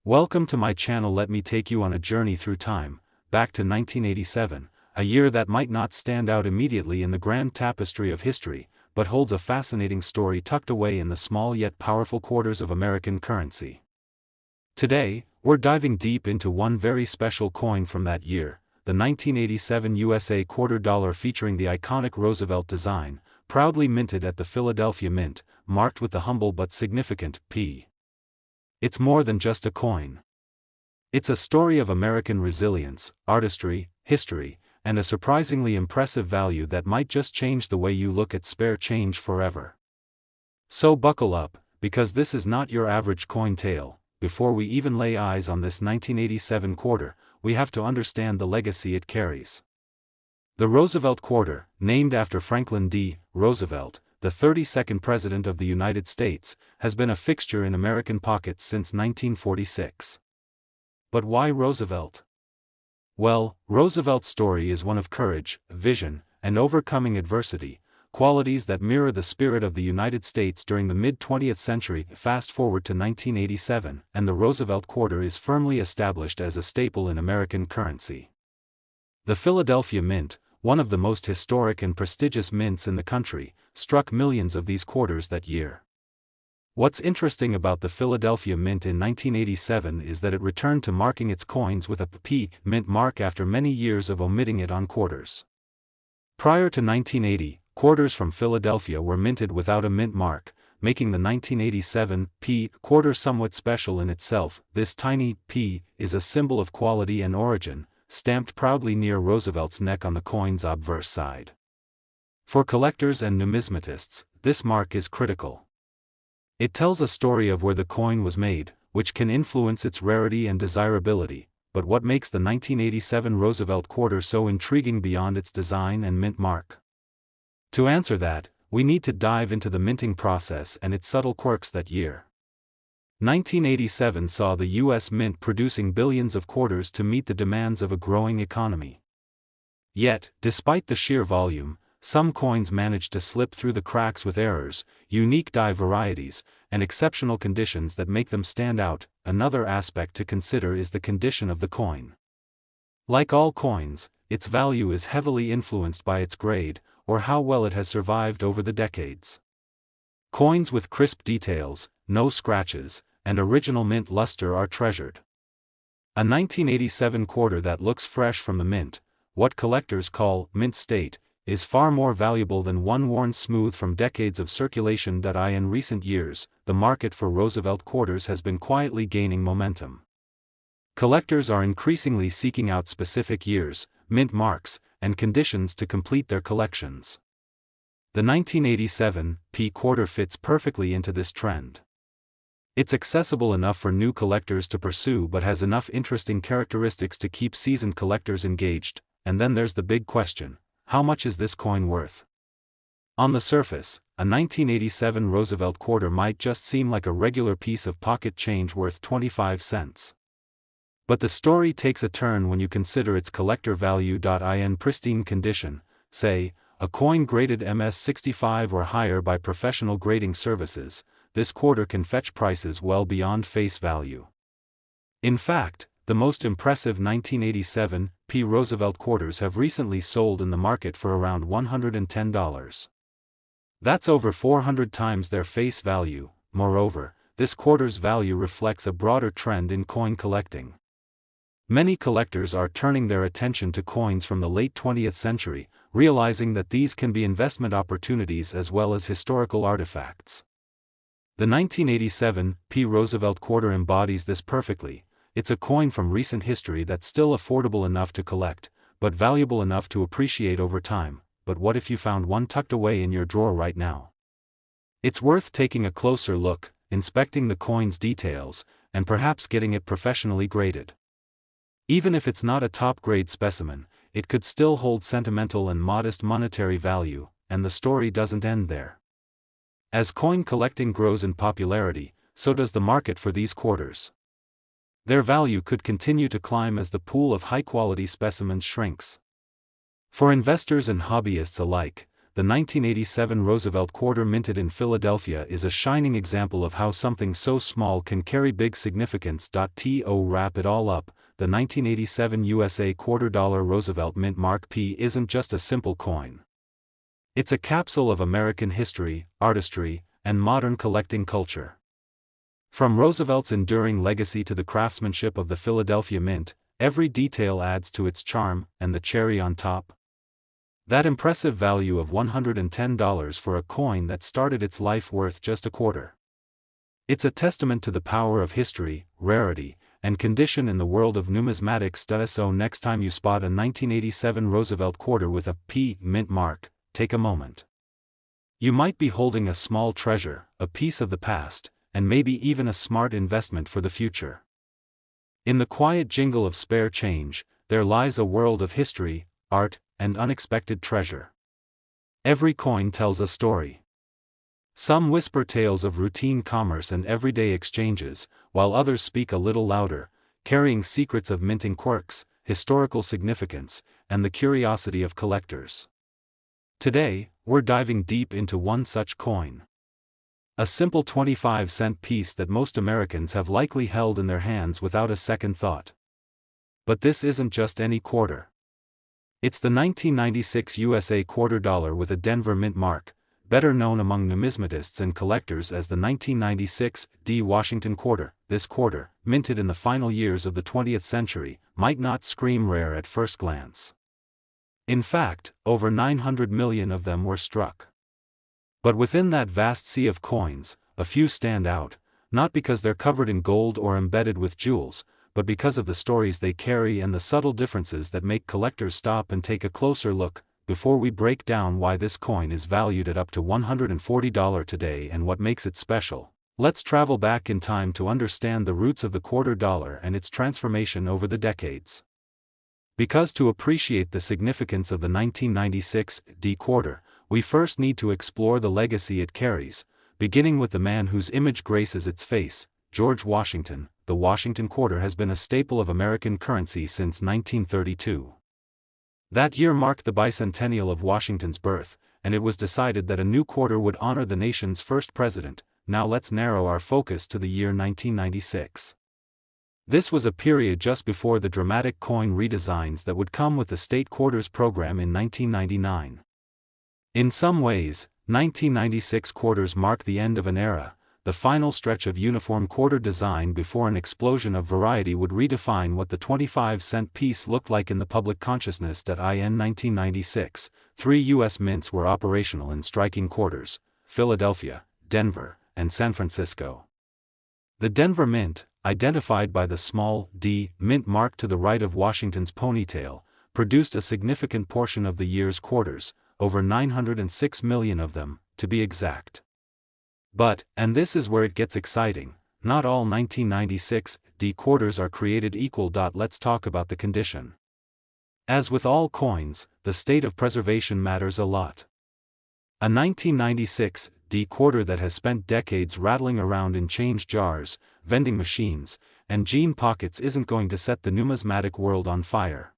Welcome to my channel. Let me take you on a journey through time, back to 1987, a year that might not stand out immediately in the grand tapestry of history, but holds a fascinating story tucked away in the small yet powerful quarters of American currency. Today, we're diving deep into one very special coin from that year, the 1987 USA quarter dollar featuring the iconic Roosevelt design, proudly minted at the Philadelphia Mint, marked with the humble but significant P. It's more than just a coin. It's a story of American resilience, artistry, history, and a surprisingly impressive value that might just change the way you look at spare change forever. So buckle up, because this is not your average coin tale. Before we even lay eyes on this 1987 quarter, we have to understand the legacy it carries. The Roosevelt quarter, named after Franklin D. Roosevelt, the 32nd President of the United States, has been a fixture in American pockets since 1946. But why Roosevelt? Well, Roosevelt's story is one of courage, vision, and overcoming adversity, qualities that mirror the spirit of the United States during the mid-20th century. Fast forward to 1987, and the Roosevelt quarter is firmly established as a staple in American currency. The Philadelphia Mint, one of the most historic and prestigious mints in the country, struck millions of these quarters that year. What's interesting about the Philadelphia Mint in 1987 is that it returned to marking its coins with a P mint mark after many years of omitting it on quarters. Prior to 1980, quarters from Philadelphia were minted without a mint mark, making the 1987 P quarter somewhat special in itself. This tiny P is a symbol of quality and origin, stamped proudly near Roosevelt's neck on the coin's obverse side. For collectors and numismatists, this mark is critical. It tells a story of where the coin was made, which can influence its rarity and desirability. But what makes the 1987 Roosevelt quarter so intriguing beyond its design and mint mark? To answer that, we need to dive into the minting process and its subtle quirks that year. 1987 saw the U.S. Mint producing billions of quarters to meet the demands of a growing economy. Yet, despite the sheer volume, some coins managed to slip through the cracks with errors, unique die varieties, and exceptional conditions that make them stand out. Another aspect to consider is the condition of the coin. Like all coins, its value is heavily influenced by its grade, or how well it has survived over the decades. Coins with crisp details, no scratches, and original mint luster are treasured. A 1987 quarter that looks fresh from the mint, what collectors call mint state, is far more valuable than one worn smooth from decades of circulation. In recent years, the market for Roosevelt quarters has been quietly gaining momentum. Collectors are increasingly seeking out specific years, mint marks, and conditions to complete their collections. The 1987 P quarter fits perfectly into this trend. It's accessible enough for new collectors to pursue but has enough interesting characteristics to keep seasoned collectors engaged. And then there's the big question: how much is this coin worth? On the surface, a 1987 Roosevelt quarter might just seem like a regular piece of pocket change worth 25 cents. But the story takes a turn when you consider its collector value. In pristine condition, say, a coin graded MS65 or higher by professional grading services, this quarter can fetch prices well beyond face value. In fact, the most impressive 1987 P Roosevelt quarters have recently sold in the market for around $110. That's over 400 times their face value. Moreover, this quarter's value reflects a broader trend in coin collecting. Many collectors are turning their attention to coins from the late 20th century, realizing that these can be investment opportunities as well as historical artifacts. The 1987 P Roosevelt quarter embodies this perfectly. It's a coin from recent history that's still affordable enough to collect, but valuable enough to appreciate over time. But what if you found one tucked away in your drawer right now? It's worth taking a closer look, inspecting the coin's details, and perhaps getting it professionally graded. Even if it's not a top-grade specimen, it could still hold sentimental and modest monetary value, and the story doesn't end there. As coin collecting grows in popularity, so does the market for these quarters. Their value could continue to climb as the pool of high-quality specimens shrinks. For investors and hobbyists alike, the 1987 Roosevelt quarter minted in Philadelphia is a shining example of how something so small can carry big significance. To wrap it all up, the 1987 USA $quarter Roosevelt Mint Mark P isn't just a simple coin. It's a capsule of American history, artistry, and modern collecting culture. From Roosevelt's enduring legacy to the craftsmanship of the Philadelphia Mint, every detail adds to its charm, and the cherry on top? That impressive value of $110 for a coin that started its life worth just a quarter. It's a testament to the power of history, rarity, and condition in the world of numismatics. So next time you spot a 1987 Roosevelt quarter with a P mint mark, take a moment. You might be holding a small treasure, a piece of the past, and maybe even a smart investment for the future. In the quiet jingle of spare change, there lies a world of history, art, and unexpected treasure. Every coin tells a story. Some whisper tales of routine commerce and everyday exchanges, while others speak a little louder, carrying secrets of minting quirks, historical significance, and the curiosity of collectors. Today, we're diving deep into one such coin. A simple 25-cent piece that most Americans have likely held in their hands without a second thought. But this isn't just any quarter. It's the 1996 USA $quarter with a Denver mint mark, better known among numismatists and collectors as the 1996 D Washington quarter. This quarter, minted in the final years of the 20th century, might not scream rare at first glance. In fact, over 900 million of them were struck. But within that vast sea of coins, a few stand out, not because they're covered in gold or embedded with jewels, but because of the stories they carry and the subtle differences that make collectors stop and take a closer look. Before we break down why this coin is valued at up to $140 today and what makes it special, let's travel back in time to understand the roots of the $quarter and its transformation over the decades. Because to appreciate the significance of the 1996 D quarter, we first need to explore the legacy it carries, beginning with the man whose image graces its face, George Washington. The Washington quarter has been a staple of American currency since 1932. That year marked the bicentennial of Washington's birth, and it was decided that a new quarter would honor the nation's first president. Now let's narrow our focus to the year 1996. This was a period just before the dramatic coin redesigns that would come with the state quarters program in 1999. In some ways, 1996 quarters mark the end of an era, the final stretch of uniform quarter design before an explosion of variety would redefine what the 25-cent piece looked like in the public consciousness. In 1996, 3 U.S. mints were operational in striking quarters: Philadelphia, Denver, and San Francisco. The Denver Mint, identified by the small D mint mark to the right of Washington's ponytail, produced a significant portion of the year's quarters, over 906 million of them, to be exact. But, and this is where it gets exciting, not all 1996 D quarters are created equal. Let's talk about the condition. As with all coins, the state of preservation matters a lot. A 1996 D quarter that has spent decades rattling around in change jars, vending machines, and jean pockets isn't going to set the numismatic world on fire.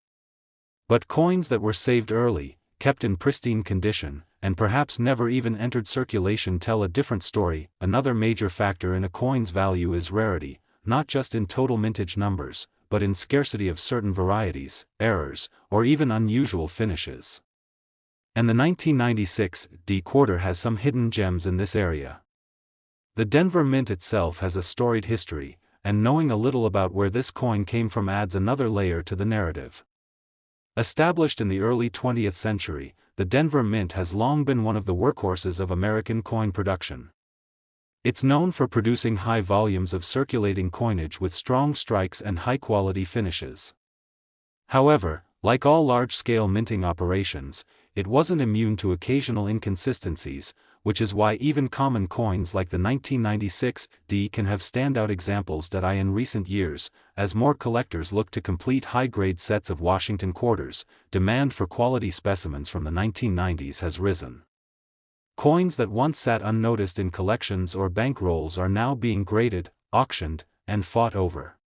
But coins that were saved early, kept in pristine condition, and perhaps never even entered circulation tell a different story. Another major factor in a coin's value is rarity, not just in total mintage numbers, but in scarcity of certain varieties, errors, or even unusual finishes. And the 1996 D quarter has some hidden gems in this area. The Denver Mint itself has a storied history, and knowing a little about where this coin came from adds another layer to the narrative. Established in the early 20th century, the Denver Mint has long been one of the workhorses of American coin production. It's known for producing high volumes of circulating coinage with strong strikes and high-quality finishes. However, like all large-scale minting operations, it wasn't immune to occasional inconsistencies, which is why even common coins like the 1996 D can have standout examples. In recent years, as more collectors look to complete high-grade sets of Washington quarters, demand for quality specimens from the 1990s has risen. Coins that once sat unnoticed in collections or bankrolls are now being graded, auctioned, and fought over.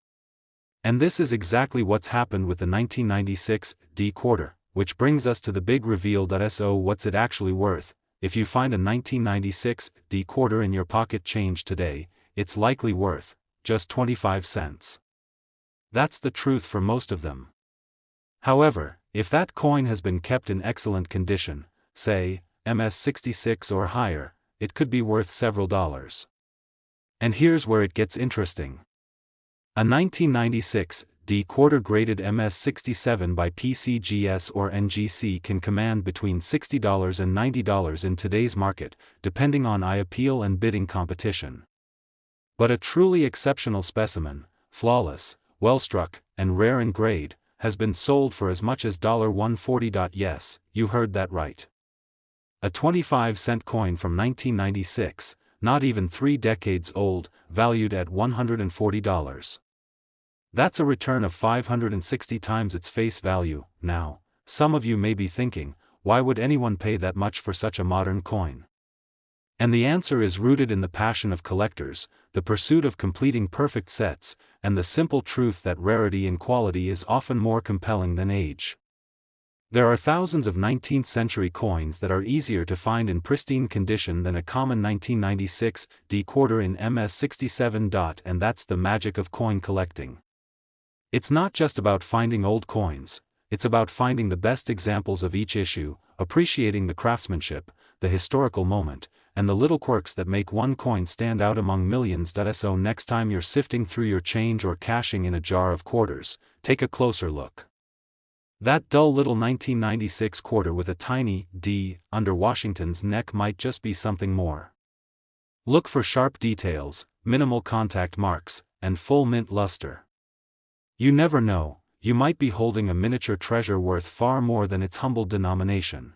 And this is exactly what's happened with the 1996 D quarter. which brings us to the big reveal. So what's it actually worth? If you find a 1996 D quarter in your pocket change today, it's likely worth just 25 cents. That's the truth for most of them. However, if that coin has been kept in excellent condition, say, MS66 or higher, it could be worth several dollars. And here's where it gets interesting. A 1996 D quarter graded MS67 by PCGS or NGC can command between $60 and $90 in today's market, depending on eye appeal and bidding competition. But a truly exceptional specimen, flawless, well-struck, and rare in grade, has been sold for as much as $140. Yes, you heard that right. A 25-cent coin from 1996, not even 3 decades old, valued at $140. That's a return of 560 times its face value. Now, some of you may be thinking, why would anyone pay that much for such a modern coin? And the answer is rooted in the passion of collectors, the pursuit of completing perfect sets, and the simple truth that rarity in quality is often more compelling than age. There are thousands of 19th-century coins that are easier to find in pristine condition than a common 1996 D quarter in MS67. And that's the magic of coin collecting. It's not just about finding old coins, it's about finding the best examples of each issue, appreciating the craftsmanship, the historical moment, and the little quirks that make one coin stand out among millions. So next time you're sifting through your change or cashing in a jar of quarters, take a closer look. That dull little 1996 quarter with a tiny D under Washington's neck might just be something more. Look for sharp details, minimal contact marks, and full mint luster. You never know, you might be holding a miniature treasure worth far more than its humble denomination.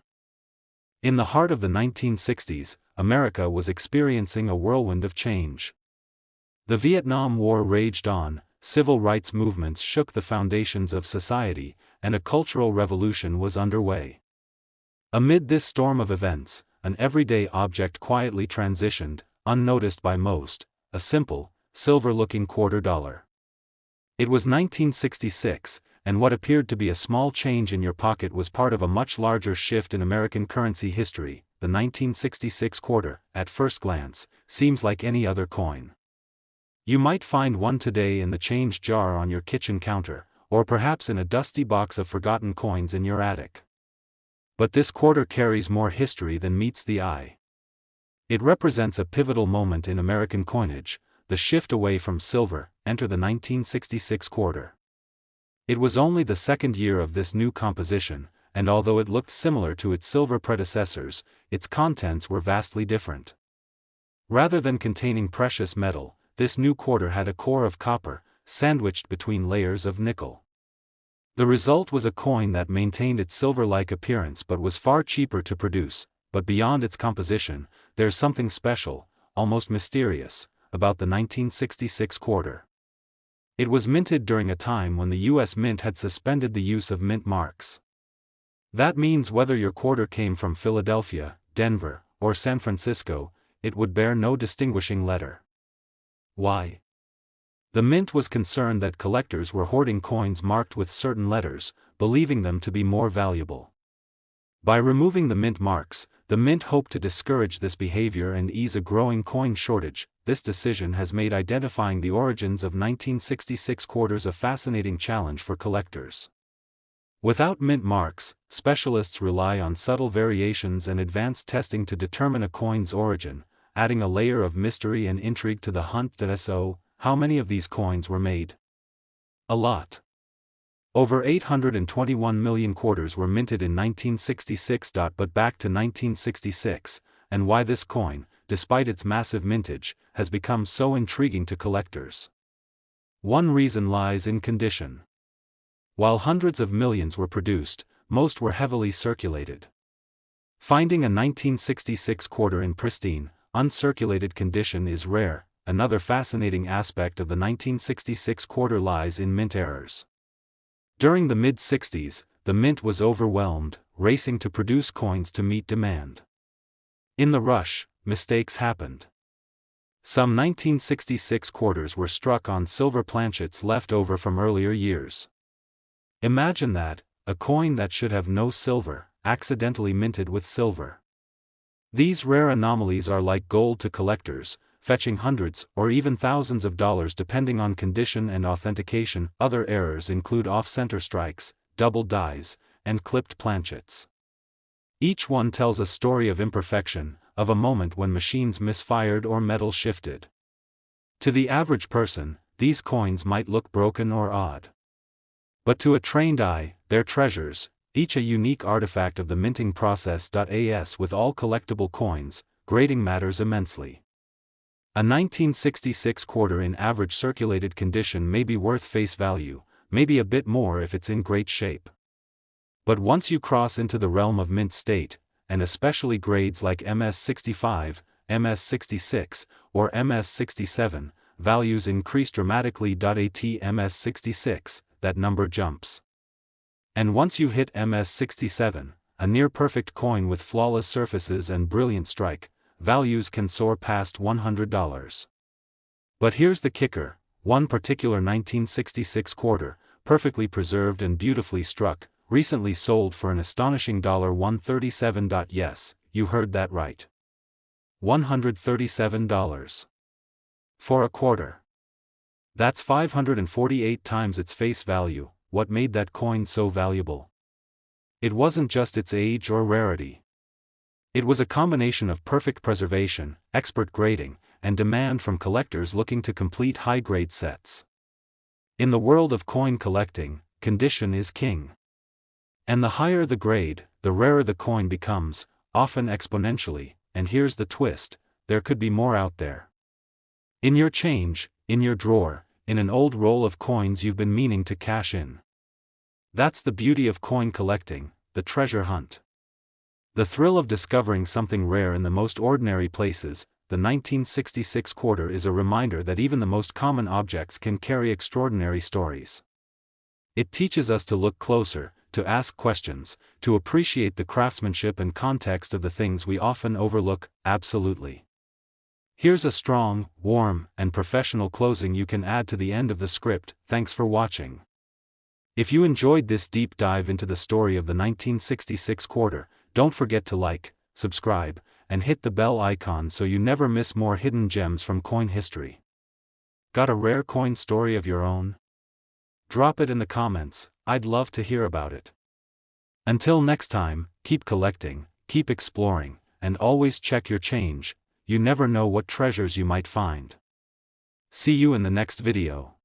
In the heart of the 1960s, America was experiencing a whirlwind of change. The Vietnam War raged on, civil rights movements shook the foundations of society, and a cultural revolution was underway. Amid this storm of events, an everyday object quietly transitioned, unnoticed by most, a simple, silver-looking $quarter. It was 1966, and what appeared to be a small change in your pocket was part of a much larger shift in American currency history. The 1966 quarter, at first glance, seems like any other coin. You might find one today in the change jar on your kitchen counter, or perhaps in a dusty box of forgotten coins in your attic. But this quarter carries more history than meets the eye. It represents a pivotal moment in American coinage, the shift away from silver. Enter the 1966 quarter. It was only the second year of this new composition, and although it looked similar to its silver predecessors, its contents were vastly different. Rather than containing precious metal, this new quarter had a core of copper, sandwiched between layers of nickel. The result was a coin that maintained its silver-like appearance but was far cheaper to produce. But beyond its composition, there's something special, almost mysterious, about the 1966 quarter. It was minted during a time when the U.S. Mint had suspended the use of mint marks. That means whether your quarter came from Philadelphia, Denver, or San Francisco, it would bear no distinguishing letter. Why? The Mint was concerned that collectors were hoarding coins marked with certain letters, believing them to be more valuable. By removing the mint marks, the Mint hoped to discourage this behavior and ease a growing coin shortage. This decision has made identifying the origins of 1966 quarters a fascinating challenge for collectors. Without mint marks, specialists rely on subtle variations and advanced testing to determine a coin's origin, adding a layer of mystery and intrigue to the hunt. So, how many of these coins were made? A lot. Over 821 million quarters were minted in 1966. But back to 1966, and why this coin, despite its massive mintage, has become so intriguing to collectors. One reason lies in condition. While hundreds of millions were produced, most were heavily circulated. Finding a 1966 quarter in pristine, uncirculated condition is rare. Another fascinating aspect of the 1966 quarter lies in mint errors. During the mid-60s, the Mint was overwhelmed, racing to produce coins to meet demand. In the rush, mistakes happened. Some 1966 quarters were struck on silver planchets left over from earlier years. Imagine that, a coin that should have no silver, accidentally minted with silver. These rare anomalies are like gold to collectors, fetching hundreds or even thousands of dollars depending on condition and authentication. Other errors include off-center strikes, double dies, and clipped planchets. Each one tells a story of imperfection, of a moment when machines misfired or metal shifted. To the average person, these coins might look broken or odd. But to a trained eye, they're treasures, each a unique artifact of the minting process. As with all collectible coins, grading matters immensely. A 1966 quarter in average circulated condition may be worth face value, maybe a bit more if it's in great shape. But once you cross into the realm of mint state, and especially grades like MS65, MS66, or MS67, values increase dramatically. At MS66, that number jumps. And once you hit MS67, a near-perfect coin with flawless surfaces and brilliant strike, values can soar past $100. But here's the kicker: one particular 1966 quarter, perfectly preserved and beautifully struck, recently sold for an astonishing $137. Yes, you heard that right. $137. For a quarter. That's 548 times its face value. What made that coin so valuable? It wasn't just its age or rarity. It was a combination of perfect preservation, expert grading, and demand from collectors looking to complete high-grade sets. In the world of coin collecting, condition is king. And the higher the grade, the rarer the coin becomes, often exponentially. And here's the twist: there could be more out there. In your change, in your drawer, in an old roll of coins you've been meaning to cash in. That's the beauty of coin collecting, the treasure hunt. The thrill of discovering something rare in the most ordinary places. The 1966 quarter is a reminder that even the most common objects can carry extraordinary stories. It teaches us to look closer, to ask questions, to appreciate the craftsmanship and context of the things we often overlook. Absolutely. Here's a strong, warm, and professional closing you can add to the end of the script. Thanks for watching. If you enjoyed this deep dive into the story of the 1966 quarter, don't forget to like, subscribe, and hit the bell icon so you never miss more hidden gems from coin history. Got a rare coin story of your own? Drop it in the comments, I'd love to hear about it. Until next time, keep collecting, keep exploring, and always check your change. You never know what treasures you might find. See you in the next video.